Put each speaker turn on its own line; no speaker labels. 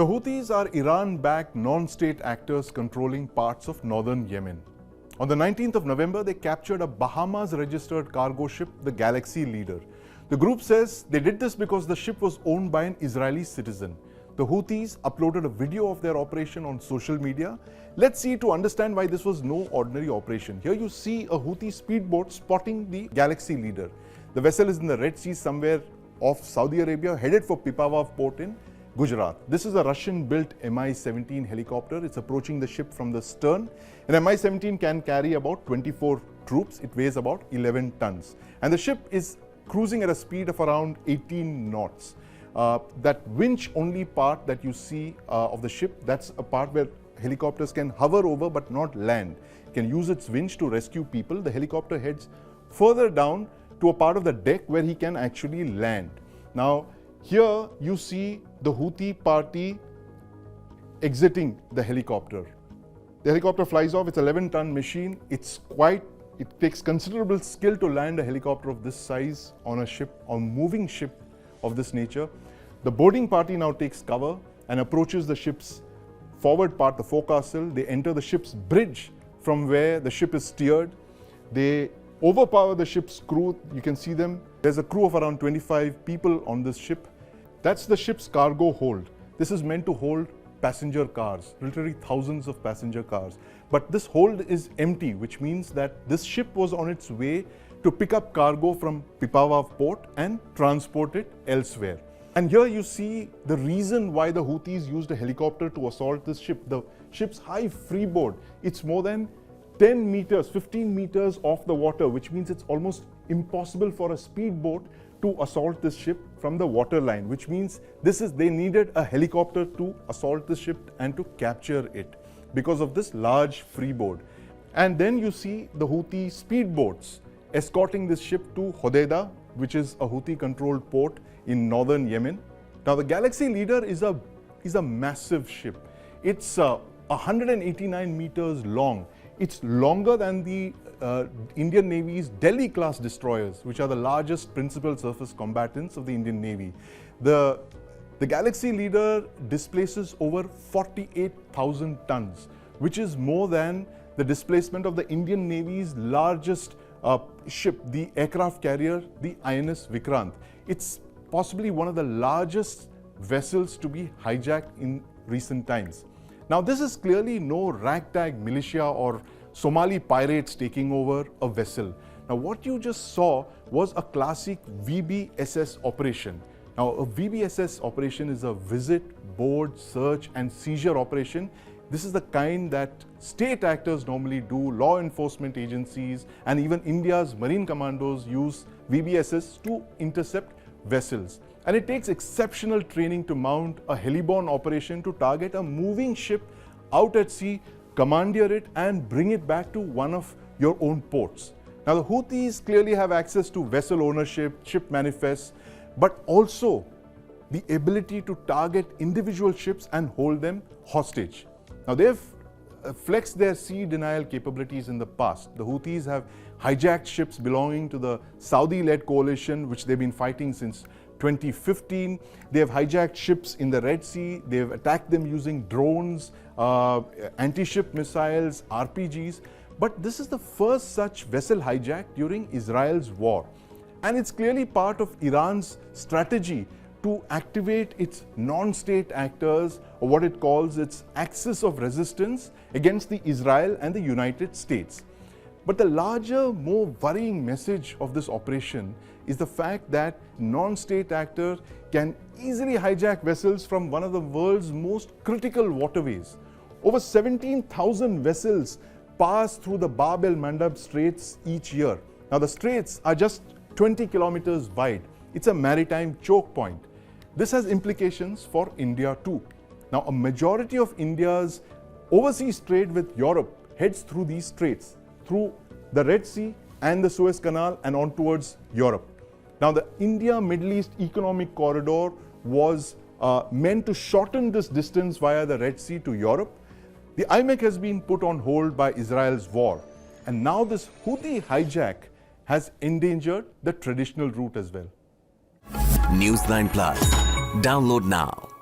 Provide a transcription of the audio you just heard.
The Houthis are Iran-backed non-state actors controlling parts of northern Yemen. On the 19th of November, they captured a Bahamas-registered cargo ship, the Galaxy Leader. The group says they did this because the ship was owned by an Israeli citizen. The Houthis uploaded a video of their operation on social media. Let's see to understand why this was no ordinary operation. Here you see a Houthi speedboat spotting the Galaxy Leader. The vessel is in the Red Sea somewhere off Saudi Arabia, headed for Pipavav port in Gujarat. This is a Russian-built Mi-17 helicopter. It's approaching the ship from the stern. An Mi-17 can carry about 24 troops. It weighs about 11 tons. And the ship is cruising at a speed of around 18 knots. That winch-only part that you see of the ship, that's a part where helicopters can hover over but not land. It can use its winch to rescue people. The helicopter heads further down to a part of the deck where he can actually land. Now, here you see the Houthi party exiting the helicopter. The helicopter flies off. It's an 11-ton machine. It takes considerable skill to land a helicopter of this size on a ship, on moving ship of this nature. The boarding party now takes cover and approaches the ship's forward part, the forecastle. They enter the ship's bridge from where the ship is steered. They overpower the ship's crew. You can see them. There's a crew of around 25 people on this ship. That's the ship's cargo hold. This is meant to hold passenger cars, literally thousands of passenger cars. But this hold is empty, which means that this ship was on its way to pick up cargo from Pipavav port and transport it elsewhere. And here you see the reason why the Houthis used a helicopter to assault this ship. The ship's high freeboard, it's more than 10 meters, 15 meters off the water, which means it's almost impossible for a speedboat to assault this ship from the waterline, which means they needed a helicopter to assault the ship and to capture it because of this large freeboard. And then you see the Houthi speedboats escorting this ship to Hodeidah, which is a Houthi-controlled port in northern Yemen. Now, the Galaxy Leader is a massive ship. It's 189 meters long. It's longer than the Indian Navy's Delhi-class destroyers, which are the largest principal surface combatants of the Indian Navy. The Galaxy Leader displaces over 48,000 tons, which is more than the displacement of the Indian Navy's largest ship, the aircraft carrier, the INS Vikrant. It's possibly one of the largest vessels to be hijacked in recent times. Now, this is clearly no ragtag militia or Somali pirates taking over a vessel. Now, what you just saw was a classic VBSS operation. Now, a VBSS operation is a visit, board, search and seizure operation. This is the kind that state actors normally do. Law enforcement agencies and even India's marine commandos use VBSS to intercept vessels. And it takes exceptional training to mount a Heliborne operation to target a moving ship out at sea, commandeer it and bring it back to one of your own ports. Now, the Houthis clearly have access to vessel ownership, ship manifests, but also the ability to target individual ships and hold them hostage. Now, they've flexed their sea denial capabilities in the past. The Houthis have hijacked ships belonging to the Saudi-led coalition, which they've been fighting since 2015. They have hijacked ships in the Red Sea. They've attacked them using drones, anti-ship missiles, RPGs. But this is the first such vessel hijack during Israel's war. And it's clearly part of Iran's strategy to activate its non-state actors, or what it calls its axis of resistance against the Israel and the United States. But the larger, more worrying message of this operation is the fact that non-state actors can easily hijack vessels from one of the world's most critical waterways. Over 17,000 vessels pass through the Bab el Mandab Straits each year. Now, the straits are just 20 kilometers wide. It's a maritime choke point. This has implications for India too. Now, a majority of India's overseas trade with Europe heads through these straits, through the Red Sea and the Suez Canal and on towards Europe. Now, the India-Middle East Economic Corridor was meant to shorten this distance via the Red Sea to Europe. The IMEC has been put on hold by Israel's war. And now this Houthi hijack has endangered the traditional route as well.
News9 Plus. Download now.